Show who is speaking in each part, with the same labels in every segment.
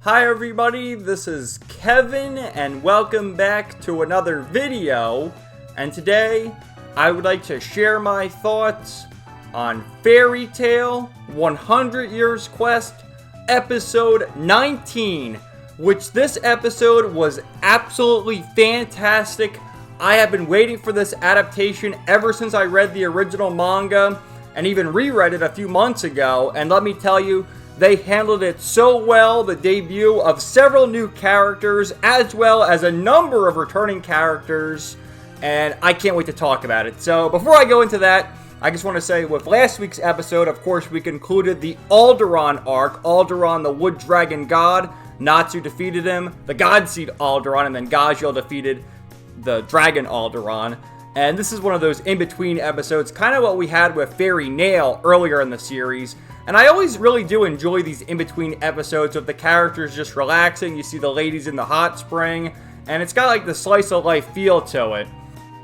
Speaker 1: Hi everybody, this is Kevin and welcome back to another video. And today I would like to share my thoughts on Fairy Tail 100 Years Quest episode 19, which this episode was absolutely fantastic. I have been waiting for this adaptation ever since I read the original manga and even reread it a few months ago, and let me tell you, they handled it so well. The debut of several new characters as well as a number of returning characters, and I can't wait to talk about it. So before I go into that, I just want to say with last week's episode, of course, we concluded the Alderaan arc. Alderaan, the Wood Dragon God. Natsu defeated him, the God Seed Alderaan, and then Gajiel defeated the Dragon Alderaan. And this is one of those in-between episodes, kind of what we had with Fairy Nail earlier in the series. And I always really do enjoy these in-between episodes of the characters just relaxing. You see the ladies in the hot spring, and it's got like the slice of life feel to it.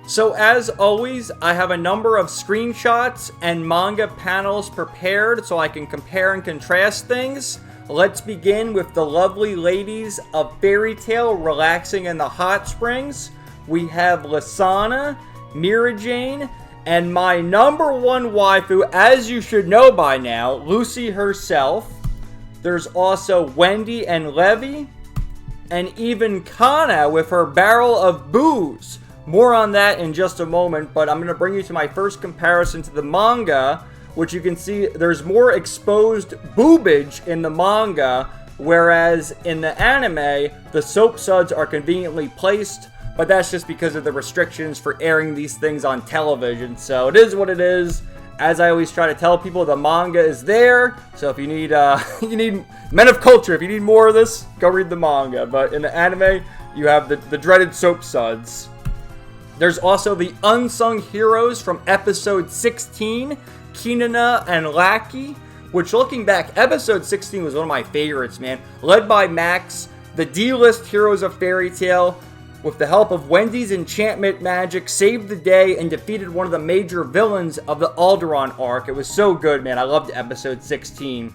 Speaker 1: So as always, I have a number of screenshots and manga panels prepared so I can compare and contrast things. Let's begin with the lovely ladies of Fairy Tail relaxing in the hot springs. We have Lisana, Mira Jane, and my number one waifu, as you should know by now, Lucy herself. There's also Wendy and Levi, and even Kana with her barrel of booze. More on that in just a moment, but I'm going to bring you to my first comparison to the manga, which you can see there's more exposed boobage in the manga, whereas in the anime, the soap suds are conveniently placed. But that's just because of the restrictions for airing these things on television. So it is what it is. As I always try to tell people, the manga is there. So if you need men of culture, if you need more of this, go read the manga. But in the anime, you have the dreaded soap suds. There's also the unsung heroes from episode 16, Kinana and Lackey. Which, looking back, episode 16 was one of my favorites, man. Led by Max, the D-list heroes of Fairy Tail, with the help of Wendy's enchantment magic, saved the day and defeated one of the major villains of the Alderaan arc. It was so good, man. I loved episode 16.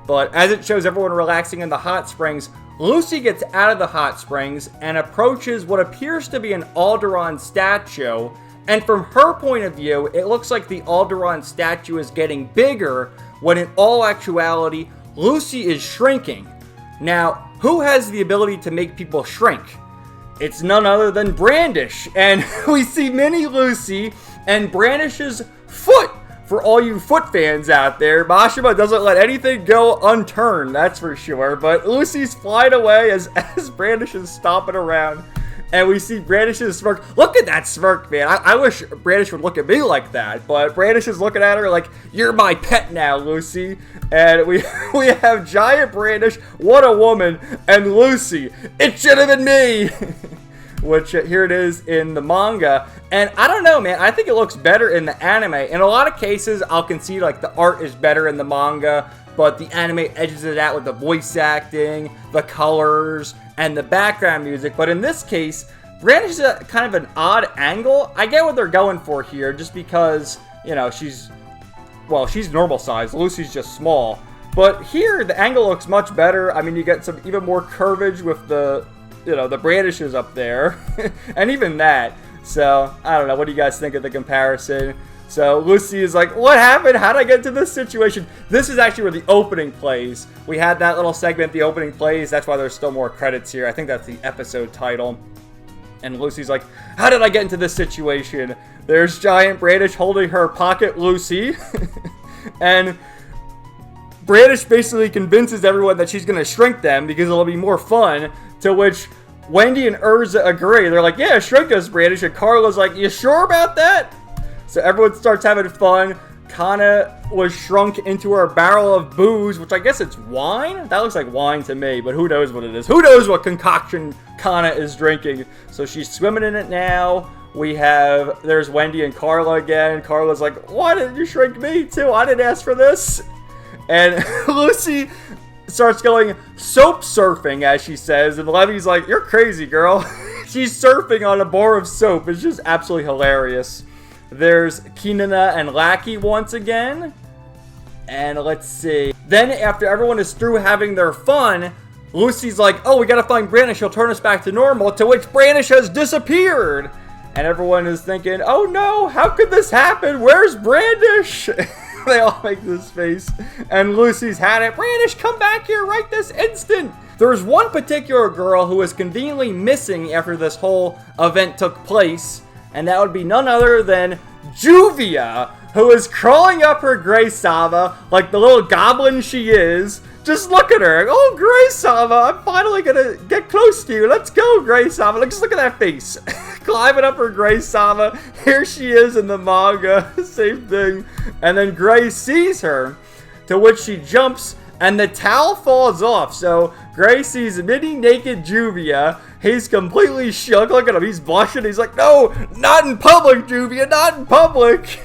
Speaker 1: But as it shows everyone relaxing in the hot springs, Lucy gets out of the hot springs and approaches what appears to be an Alderaan statue. And from her point of view, it looks like the Alderaan statue is getting bigger, when in all actuality, Lucy is shrinking. Now, who has the ability to make people shrink? It's none other than Brandish, and we see Mini Lucy and Brandish's foot. For all you foot fans out there, Mashima doesn't let anything go unturned, that's for sure. But Lucy's flying away as Brandish is stomping around, and we see Brandish's smirk. Look at that smirk, man. I wish Brandish would look at me like that, but Brandish is looking at her like, you're my pet now, Lucy. And we have Giant Brandish, what a woman, and Lucy, it should have been me. Which, here it is in the manga. And I don't know, man, I think it looks better in the anime. In a lot of cases, I'll concede, like, the art is better in the manga, but the anime edges it out with the voice acting, the colors, and the background music. But in this case, Brandish is a kind of an odd angle. I get what they're going for here, just because, you know, she's normal size. Lucy's just small. But here, the angle looks much better. I mean, you get some even more curvage with the Brandishes up there. And even that. So, I don't know. What do you guys think of the comparison? So, Lucy is like, what happened? How did I get into this situation? This is actually where the opening plays. We had that little segment, the opening plays. That's why there's still more credits here. I think that's the episode title. And Lucy's like, how did I get into this situation? There's Giant Brandish holding her pocket Lucy. And Brandish basically convinces everyone that she's going to shrink them because it'll be more fun. To which Wendy and Urza agree. They're like, yeah, shrink us, Brandish. And Carla's like, you sure about that? So everyone starts having fun. Kana was shrunk into her barrel of booze, which I guess it's wine? That looks like wine to me, but who knows what it is. Who knows what concoction Kana is drinking? So she's swimming in it now. There's Wendy and Carla again. Carla's like, why didn't you shrink me too? I didn't ask for this. And Lucy starts going soap surfing, as she says. And Levy's like, you're crazy, girl. She's surfing on a bar of soap. It's just absolutely hilarious. There's Kinana and Lackey once again. And let's see. Then after everyone is through having their fun, Lucy's like, oh, we gotta find Brandish, he'll turn us back to normal, to which Brandish has disappeared. And everyone is thinking, oh no, how could this happen? Where's Brandish? They all make this face. And Lucy's had it. Brandish, come back here right this instant. There's one particular girl who was conveniently missing after this whole event took place. And that would be none other than Juvia, who is crawling up her Grey Saba like the little goblin she is. Just look at her. Oh, Grey Saba, I'm finally gonna get close to you. Let's go, Grey Saba. Just look at that face. Climbing up her Grey Saba. Here she is in the manga. Same thing. And then Grey sees her, to which she jumps, and the towel falls off. So Grey sees mini naked Juvia. He's completely shook. Look at him. He's blushing. He's like, no, not in public, Juvia, not in public.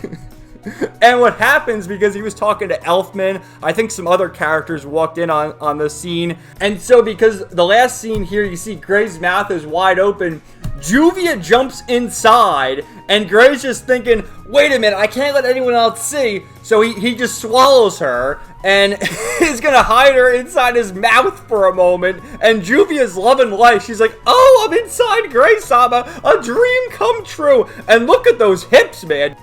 Speaker 1: And what happens, because he was talking to Elfman, I think some other characters walked in on the scene. And so because the last scene here, you see Grey's mouth is wide open. Juvia jumps inside, and Grey's just thinking, wait a minute, I can't let anyone else see. So he just swallows her, and he's gonna hide her inside his mouth for a moment. And Juvia's loving life. She's like, oh, I'm inside Grey Saba, a dream come true. And look at those hips, man.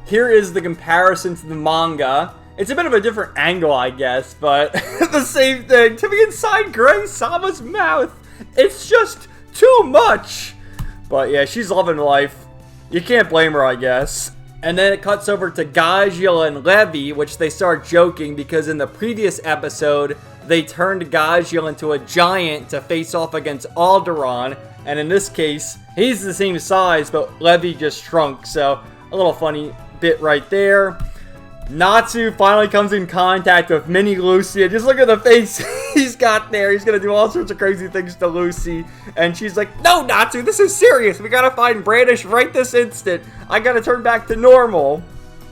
Speaker 1: Here is the comparison to the manga. It's a bit of a different angle, I guess, but the same thing. To be inside Grey Saba's mouth, it's just too much. But yeah, she's loving life. You can't blame her, I guess. And then it cuts over to Gajiel and Levi, which they start joking because in the previous episode, they turned Gajiel into a giant to face off against Alderaan. And in this case, he's the same size, but Levi just shrunk. So a little funny bit right there. Natsu finally comes in contact with Mini Lucy, and just look at the face he's got there. He's gonna do all sorts of crazy things to Lucy, and she's like, no, Natsu, this is serious. We gotta find Brandish right this instant. I gotta turn back to normal.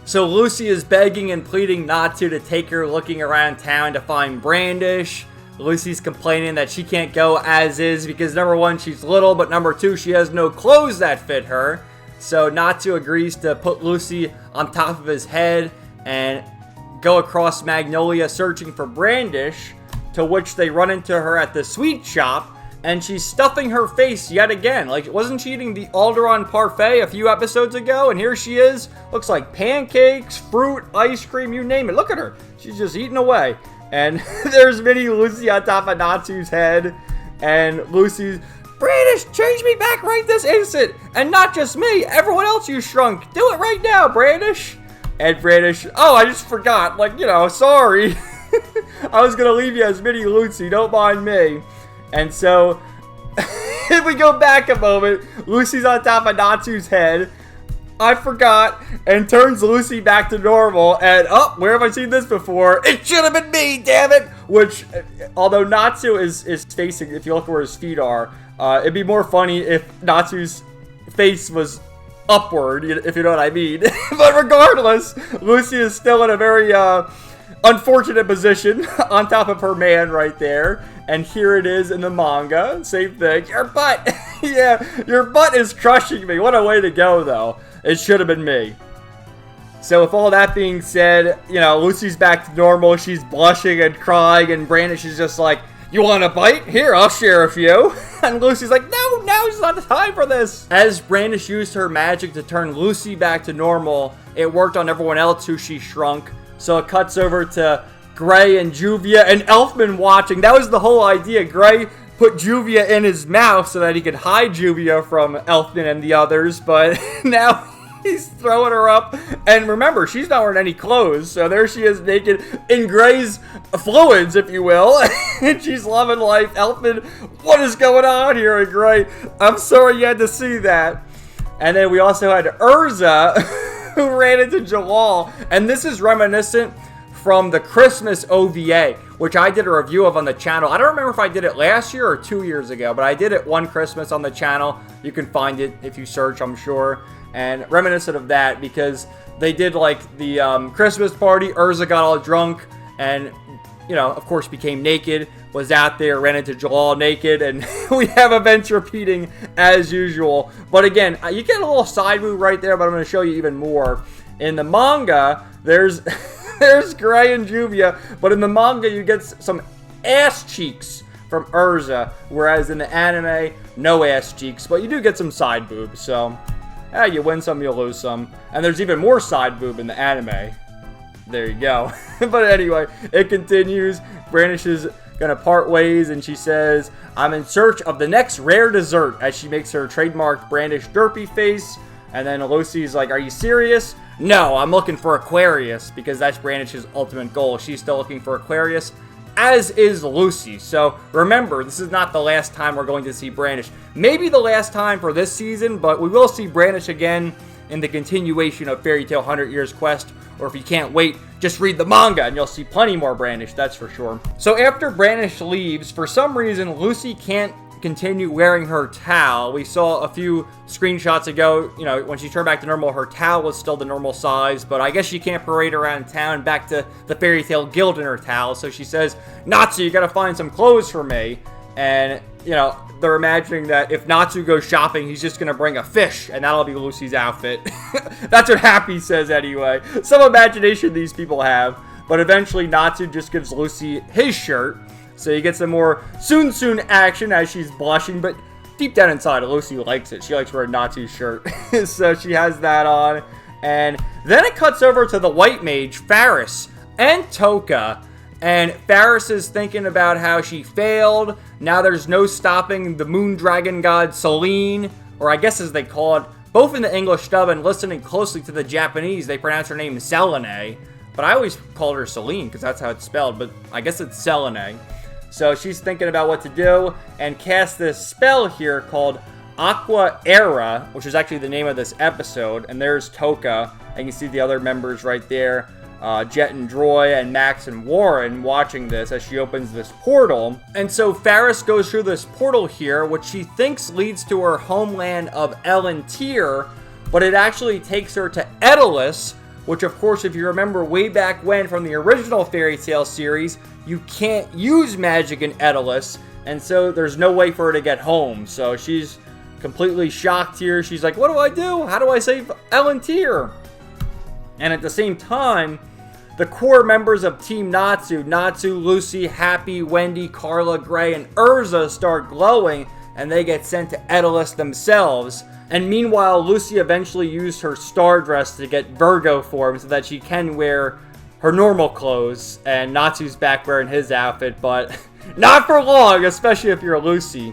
Speaker 1: So Lucy is begging and pleading Natsu to take her looking around town to find Brandish. Lucy's complaining that she can't go as is because number one, she's little, but number two, she has no clothes that fit her. So Natsu agrees to put Lucy on top of his head and go across Magnolia searching for Brandish, to which they run into her at the sweet shop, and she's stuffing her face yet again. Like, wasn't she eating the Alderaan parfait a few episodes ago? And here she is. Looks like pancakes, fruit, ice cream, you name it. Look at her. She's just eating away. And there's Mini Lucy on top of Natsu's head, and Lucy's, Brandish, change me back right this instant. And not just me, everyone else you shrunk. Do it right now, Brandish. And Brandish, oh, I just forgot. Like, you know, sorry. I was going to leave you as Mini Lucy. Don't mind me. And so, if we go back a moment, Lucy's on top of Natsu's head. I forgot, and turns Lucy back to normal. And, oh, where have I seen this before? It should have been me, damn it. Which, although Natsu is facing, if you look where his feet are, it'd be more funny if Natsu's face was upward, if you know what I mean. But regardless, Lucy is still in a very unfortunate position on top of her man right there. And here it is in the manga. Same thing. Your butt! Yeah, your butt is crushing me. What a way to go, though. It should have been me. So with all that being said, you know, Lucy's back to normal. She's blushing and crying, and Brandish is just like, you want a bite? Here, I'll share a few. And Lucy's like, no, now's not the time for this. As Brandish used her magic to turn Lucy back to normal, it worked on everyone else who she shrunk. So it cuts over to Grey and Juvia and Elfman watching. That was the whole idea. Grey put Juvia in his mouth so that he could hide Juvia from Elfman and the others. But now he's throwing her up. And remember, she's not wearing any clothes. So there she is naked in Grey's fluids, if you will. And she's loving life. Elfman, what is going on here in Grey? I'm sorry you had to see that. And then we also had Urza, who ran into Jalal. And this is reminiscent from the Christmas OVA, which I did a review of on the channel. I don't remember if I did it last year or 2 years ago, but I did it one Christmas on the channel. You can find it if you search, I'm sure. And reminiscent of that, because they did like the Christmas party. Urza got all drunk and, you know, of course became naked, was out there, ran into Jalal naked, and we have events repeating as usual. But again, you get a little side move right there, but I'm going to show you even more. In the manga, there's Grey and Juvia, but in the manga you get some ass cheeks from Urza, whereas in the anime, no ass cheeks, but you do get some side boobs, so yeah, you win some, you lose some. And there's even more side boob in the anime. There you go. But anyway, it continues. Brandish is gonna part ways, and she says, I'm in search of the next rare dessert, as she makes her trademarked Brandish derpy face. And then Lucy's like, are you serious? No, I'm looking for Aquarius, because that's Brandish's ultimate goal. She's still looking for Aquarius, as is Lucy. So remember, this is not the last time we're going to see Brandish. Maybe the last time for this season, but we will see Brandish again in the continuation of Fairy Tail 100 Years Quest. Or if you can't wait, just read the manga and you'll see plenty more Brandish, that's for sure. So after Brandish leaves, for some reason, Lucy can't continue wearing her towel. We saw a few screenshots ago, you know, when she turned back to normal, her towel was still the normal size, but I guess she can't parade around town back to the Fairy Tail Guild in her towel. So she says, Natsu, you gotta find some clothes for me. And, you know, they're imagining that if Natsu goes shopping, he's just gonna bring a fish, and that'll be Lucy's outfit. That's what Happy says anyway. Some imagination these people have. But eventually Natsu just gives Lucy his shirt. So you get some more soon action as she's blushing, but deep down inside, Lucy likes it. She likes wearing Natsu's shirt. So she has that on. And then it cuts over to the white mage, Faris, and Toka. And Faris is thinking about how she failed. Now there's no stopping the moon dragon god Selene, or I guess as they call it, both in the English dub and listening closely to the Japanese, they pronounce her name Selene. But I always called her Selene because that's how it's spelled, but I guess it's Selene. So she's thinking about what to do and cast this spell here called Aqua Era, which is actually the name of this episode. And there's Toka, and you see the other members right there. Jet and Droy and Max and Warren watching this as she opens this portal. And so Faris goes through this portal here, which she thinks leads to her homeland of Elantir, but it actually takes her to Edolas, which of course, if you remember way back when from the original Fairy Tail series, you can't use magic in Edolas, and so there's no way for her to get home. So she's completely shocked here. She's like, what do I do? How do I save Elantir? And at the same time, the core members of Team Natsu, Lucy, Happy, Wendy, Carla, Gray, and Urza start glowing, and they get sent to Edolas themselves. And meanwhile, Lucy eventually used her star dress to get Virgo form so that she can wear her normal clothes, and Natsu's back wearing his outfit, but not for long, especially if you're Lucy.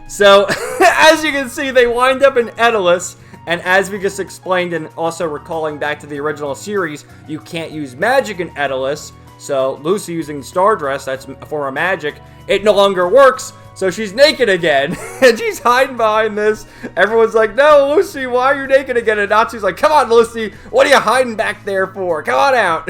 Speaker 1: So, as you can see, they wind up in Edolas. And as we just explained, and also recalling back to the original series, you can't use magic in Edolas. So Lucy using Stardress, that's a form of magic, it no longer works. So she's naked again. And she's hiding behind this. Everyone's like, no, Lucy, why are you naked again? And Natsu's like, come on, Lucy, what are you hiding back there for? Come on out.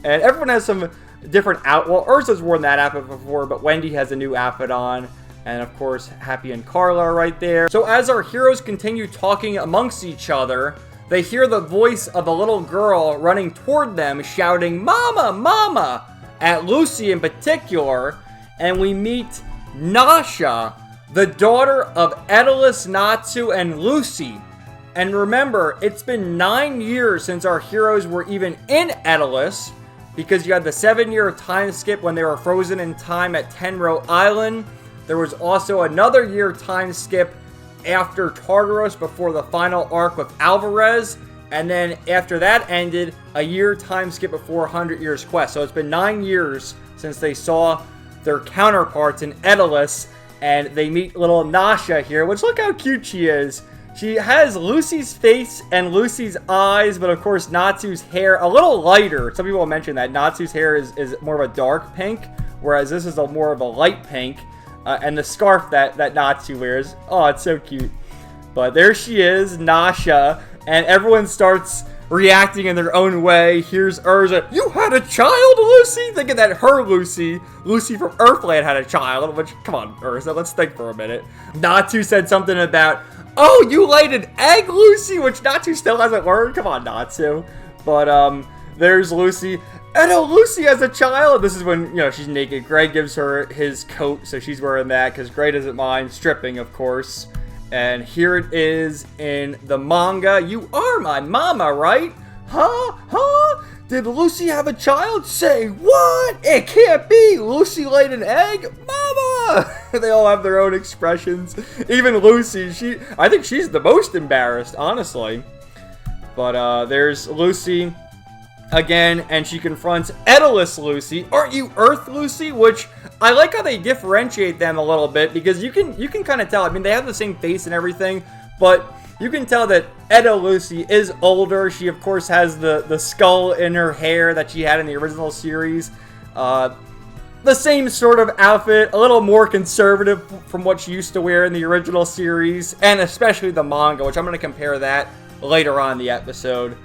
Speaker 1: And everyone has some different well, Ursa's worn that outfit before, but Wendy has a new outfit on. And of course, Happy and Carla are right there. So as our heroes continue talking amongst each other, they hear the voice of a little girl running toward them, shouting, Mama, Mama, at Lucy in particular. And we meet Nasha, the daughter of Edolas, Natsu, and Lucy. And remember, it's been 9 years since our heroes were even in Edolas, because you had the 7-year time skip when they were frozen in time at Tenro Island. There was also another year time skip after Tartaros before the final arc with Alvarez. And then after that ended, a year time skip before 100 Years Quest. So it's been 9 years since they saw their counterparts in Edolas. And they meet little Nasha here, which look how cute she is. She has Lucy's face and Lucy's eyes, but of course Natsu's hair a little lighter. Some people mention that Natsu's hair is more of a dark pink, whereas this is more of a light pink. And the scarf that Natsu wears. Oh, it's so cute. But there she is, Nasha. And everyone starts reacting in their own way. Here's Urza. You had a child, Lucy? Thinking that her Lucy from Earthland had a child. Which, come on, Urza, let's think for a minute. Natsu said something about, oh, you laid an egg, Lucy? Which Natsu still hasn't learned. Come on, Natsu. But, there's Lucy. And oh, Lucy has a child. This is when, you know, she's naked. Gray gives her his coat, so she's wearing that because Gray doesn't mind stripping, of course. And here it is in the manga. You are my mama, right? Huh? Huh? Did Lucy have a child? Say what? It can't be. Lucy laid an egg? Mama! They all have their own expressions. Even Lucy, I think she's the most embarrassed, honestly. But there's Lucy again, and she confronts Edolas Lucy. Aren't you Earth Lucy? Which I like how they differentiate them a little bit, because you can kind of tell. I mean, they have the same face and everything, but you can tell that Edo Lucy is older. She, of course, has the skull in her hair that she had in the original series. The same sort of outfit, a little more conservative from what she used to wear in the original series, and especially the manga, which I'm going to compare that later on in the episode.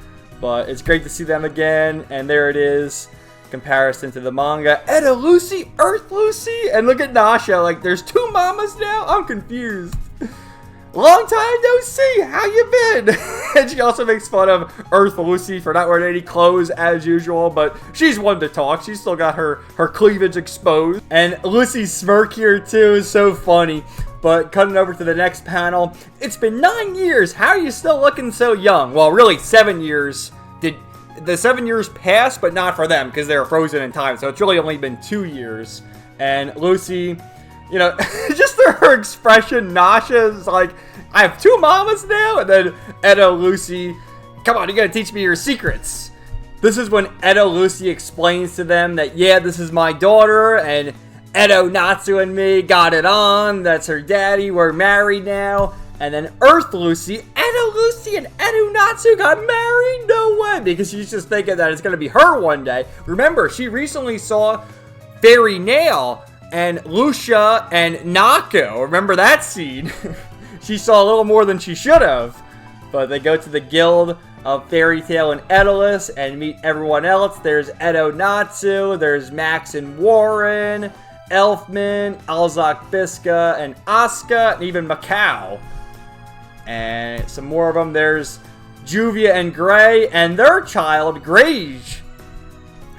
Speaker 1: But it's great to see them again, and there it is. Comparison to the manga. Edo Lucy, Earth Lucy, and look at Nasha. Like, there's two mamas now? I'm confused. Long time no see. How you been? And she also makes fun of Earth Lucy for not wearing any clothes as usual, but she's one to talk. She's still got her cleavage exposed. And Lucy's smirk here too is so funny. But cutting over to the next panel, it's been 9 years. How are you still looking so young? Well, really 7 years. Did the 7 years pass, but not for them because they were frozen in time. So it's really only been 2 years. And Lucy, you know, just her expression, Nasha's like, I have two mamas now, and then Edo Lucy, come on, you gotta teach me your secrets. This is when Edo Lucy explains to them that, yeah, this is my daughter, and Edo Natsu and me got it on, that's her daddy, we're married now. And then Earth Lucy, Edo Lucy and Edo Natsu got married? No way, because she's just thinking that it's gonna be her one day. Remember, she recently saw Fairy Nail and Lucia and Nako. Remember that scene? She saw a little more than she should have. But they go to the guild of Fairy Tail and Edolas and meet everyone else. There's Edo Natsu, there's Max and Warren, Elfman, Alzak Biska, and Asuka, and even Macau. And some more of them. There's Juvia and Gray and their child, Grage.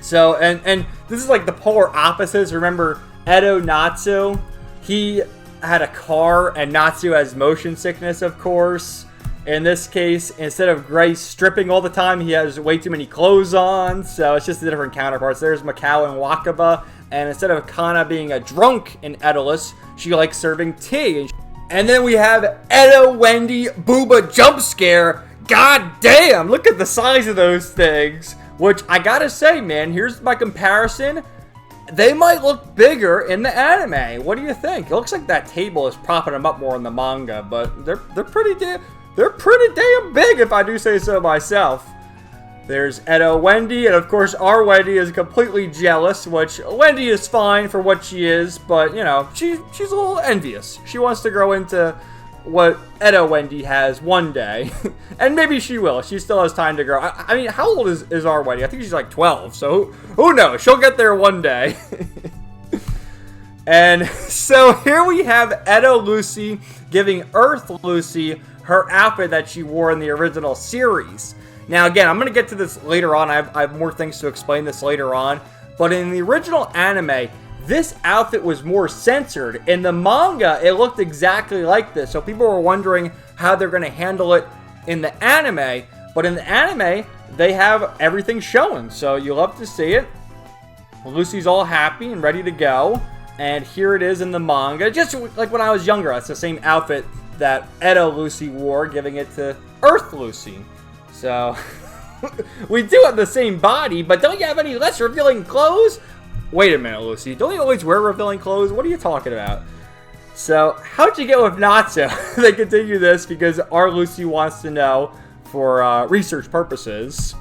Speaker 1: So, and this is like the polar opposites. Remember, Edo Natsu, he had a car, and Natsu has motion sickness, of course. In this case, instead of Gray stripping all the time, he has way too many clothes on, so it's just the different counterparts. There's Macau and Wakaba, and instead of Kana being a drunk in Edolas, she likes serving tea. And then we have Edo Wendy Booba jump scare. God damn, look at the size of those things. Which, I gotta say, man, here's my comparison. They might look bigger in the anime. What do you think? It looks like that table is propping them up more in the manga, but they're pretty damn big, if I do say so myself. There's Edo Wendy, and of course our Wendy is completely jealous, which Wendy is fine for what she is, but you know, she's a little envious. She wants to grow into what Edo Wendy has one day. And maybe she will. She still has time to grow. I mean, how old is our Wendy? I think she's like 12, so who knows? She'll get there one day. And so here we have Edo Lucy giving Earth Lucy her outfit that she wore in the original series. Now again, I'm going to get to this later on. I have more things to explain this later on. But in the original anime, this outfit was more censored. In the manga, it looked exactly like this. So people were wondering how they're going to handle it in the anime. But in the anime, they have everything showing. So you love to see it. Lucy's all happy and ready to go. And here it is in the manga. Just like when I was younger, that's the same outfit that Edo Lucy wore, giving it to Earth Lucy. So, we do have the same body, but don't you have any less revealing clothes? Wait a minute, Lucy. Don't you always wear revealing clothes? What are you talking about? So, how'd you get with Natsu? They continue this because our Lucy wants to know for research purposes.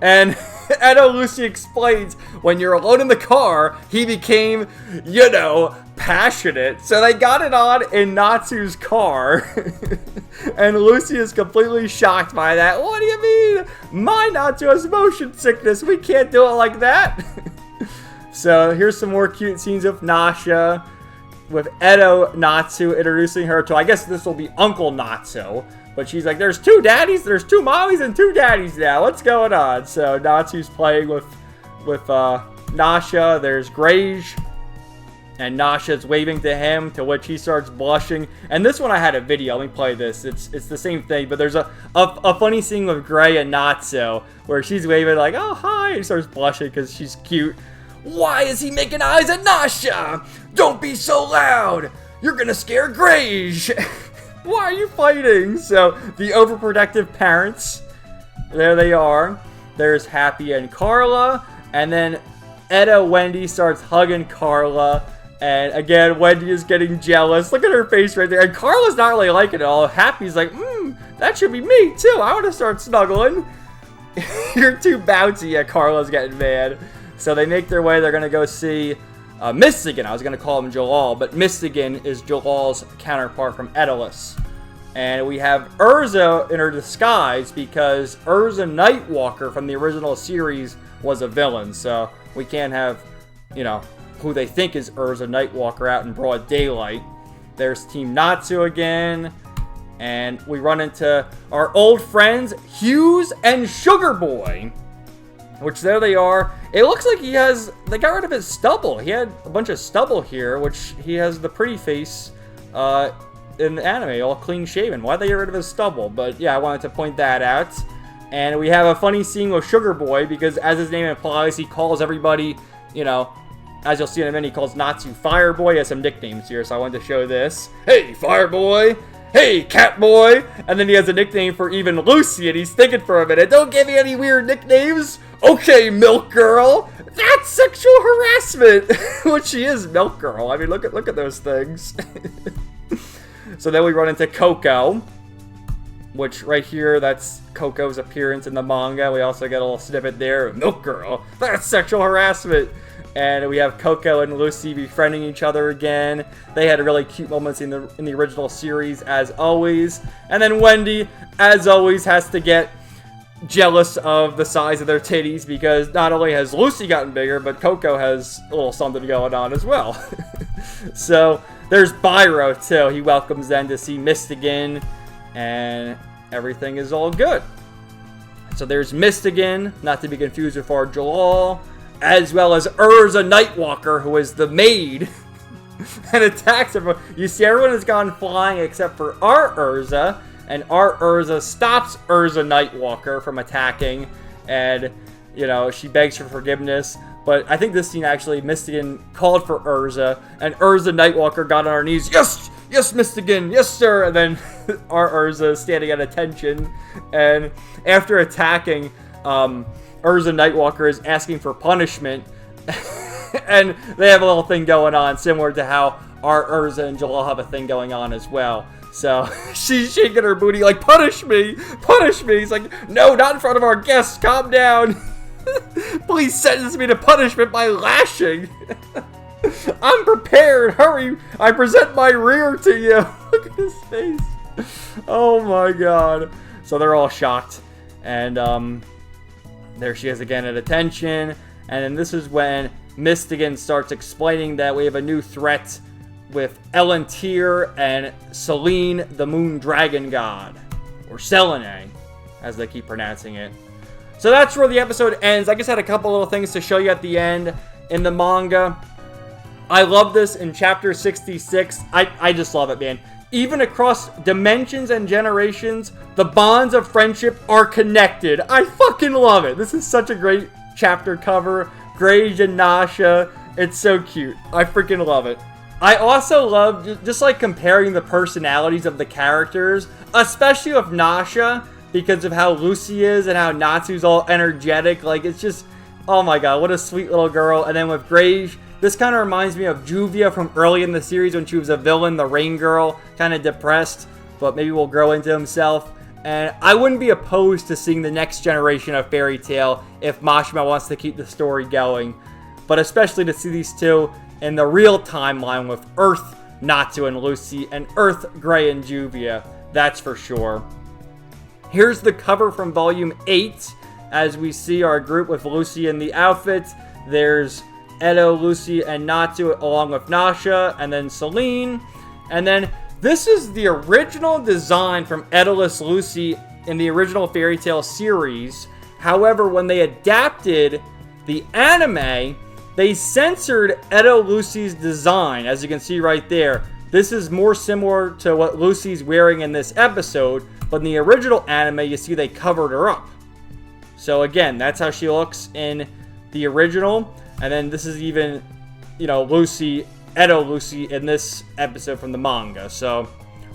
Speaker 1: And Edo Lucy explains when you're alone in the car, he became, you know, passionate. So they got it on in Natsu's car. And Lucy is completely shocked by that. What do you mean? My Natsu has motion sickness. We can't do it like that. So here's some more cute scenes of Nasha with Edo Natsu introducing her to, I guess this will be Uncle Natsu. But she's like, there's two daddies, there's two mommies and two daddies now. What's going on? So Natsu's playing with Nasha. There's Grage. And Nasha's waving to him, to which he starts blushing. And this one I had a video. Let me play this. It's the same thing, but there's a funny scene with Gray and Natsu where she's waving like, oh, hi. And he starts blushing because she's cute. Why is he making eyes at Nasha? Don't be so loud. You're gonna scare Grage. Why are you fighting? So the overprotective parents, there they are. There's Happy and Carla. And then Wendy starts hugging Carla. And again, Wendy is getting jealous. Look at her face right there. And Carla's not really liking it at all. Happy's like, that should be me too. I want to start snuggling. You're too bouncy. Yeah, Carla's getting mad. So they make their way. They're going to go see Mystigan. I was going to call him Jalal, but Mystigan is Jalal's counterpart from Edolas. And we have Urza in her disguise because Urza Nightwalker from the original series was a villain. So we can't have, who they think is Urza Nightwalker out in broad daylight. There's Team Natsu again. And we run into our old friends, Hughes and Sugar Boy. Which, there they are. It looks like they got rid of his stubble. He had a bunch of stubble here, which he has the pretty face in the anime, all clean shaven. Why'd they get rid of his stubble? But yeah, I wanted to point that out. And we have a funny scene with Sugar Boy, because as his name implies, he calls everybody, as you'll see in a minute, he calls Natsu Fireboy. He has some nicknames here, so I wanted to show this. Hey, Fireboy! Hey, Catboy! And then he has a nickname for even Lucy, and he's thinking for a minute. Don't give me any weird nicknames! Okay, Milk Girl! That's sexual harassment! Which she is, Milk Girl. I mean, look at those things. So then we run into Coco, which right here, that's Coco's appearance in the manga. We also get a little snippet there. Milk Girl! That's sexual harassment! And we have Coco and Lucy befriending each other again. They had really cute moments in the original series, as always. And then Wendy, as always, has to get jealous of the size of their titties, because not only has Lucy gotten bigger, but Coco has a little something going on as well. So there's Byro too. He welcomes them to see Mystigan, and everything is all good. So there's Mystigan, not to be confused with our Jalal, as well as Urza Nightwalker, who is the maid, and attacks everyone. You see, everyone has gone flying except for our Urza, and our Urza stops Urza Nightwalker from attacking, and, she begs for forgiveness. But I think this scene actually, Mystigan called for Urza, and Urza Nightwalker got on her knees. Yes, Mystigan, yes, sir. And then our Urza is standing at attention, and after attacking, Urza Nightwalker is asking for punishment, and they have a little thing going on, similar to how our Urza and Jalal have a thing going on as well. So she's shaking her booty like, punish me! He's like, no, not in front of our guests, calm down. Please sentence me to punishment by lashing. I'm prepared, hurry, I present my rear to you. Look at his face. Oh my god. So they're all shocked, and there she is again at attention. And then this is when Mystigan starts explaining that we have a new threat with Elantir and Selene, the Moon Dragon God. Or Selene, as they keep pronouncing it. So that's where the episode ends. I just had a couple little things to show you at the end in the manga. I love this in chapter 66. I just love it, man. Even across dimensions and generations, the bonds of friendship are connected. I fucking love it. This is such a great chapter cover. Grage and Nasha. It's so cute. I freaking love it. I also love just like comparing the personalities of the characters, especially with Nasha, because of how Lucy is and how Natsu's all energetic. Like, it's just, oh my god, what a sweet little girl. And then with Grage, this kind of reminds me of Juvia from early in the series when she was a villain, the Rain Girl, kind of depressed, but maybe will grow into himself. And I wouldn't be opposed to seeing the next generation of Fairy Tail if Mashima wants to keep the story going. But especially to see these two in the real timeline with Earth, Natsu and Lucy, and Earth, Grey and Juvia. That's for sure. Here's the cover from Volume 8, as we see our group with Lucy in the outfit. There's Edo, Lucy, and Natsu along with Nasha, and then Selene. And then this is the original design from Edolas Lucy in the original Fairy Tail series. However, when they adapted the anime, they censored Edo Lucy's design, as you can see right there. This is more similar to what Lucy's wearing in this episode, but in the original anime, you see they covered her up. So again, that's how she looks in the original. And then this is even, you know, Lucy, Edo Lucy in this episode from the manga. So,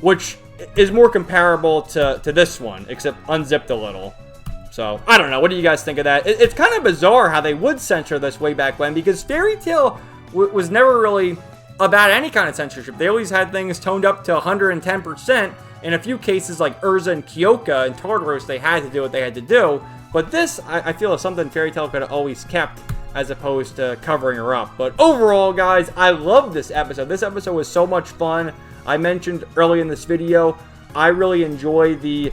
Speaker 1: which is more comparable to this one, except unzipped a little. So, I don't know. What do you guys think of that? It's kind of bizarre how they would censor this way back when, because Fairy Tail was never really about any kind of censorship. They always had things toned up to 110%. In a few cases, like Urza and Kyoka and Tartaros, they had to do what they had to do. But this, I feel, is something Fairy Tail could have always kept, as opposed to covering her up. But overall, guys, I love this episode. This episode was so much fun. I mentioned early in this video, I really enjoy the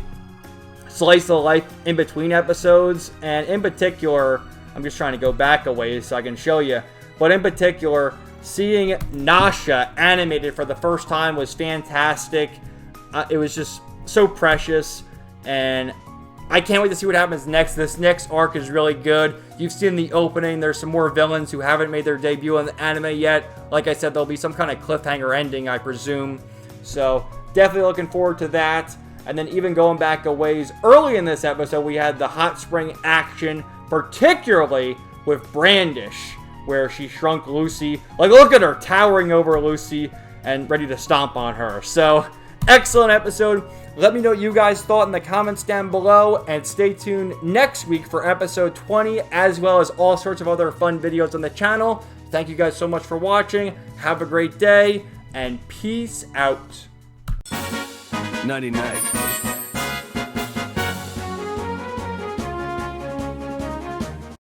Speaker 1: slice of life in between episodes. And in particular, I'm just trying to go back a ways so I can show you. But in particular, seeing Nasha animated for the first time was fantastic. It was just so precious, and I can't wait to see what happens next. This next arc is really good. You've seen the opening. There's some more villains who haven't made their debut in the anime yet. Like I said, there'll be some kind of cliffhanger ending, I presume. So, definitely looking forward to that. And then even going back a ways, early in this episode, we had the hot spring action, particularly with Brandish, where she shrunk Lucy. Like, look at her, towering over Lucy and ready to stomp on her. So, excellent episode. Let me know what you guys thought in the comments down below, and stay tuned next week for episode 20, as well as all sorts of other fun videos on the channel. Thank you guys so much for watching. Have a great day, and peace out.
Speaker 2: Nighty night.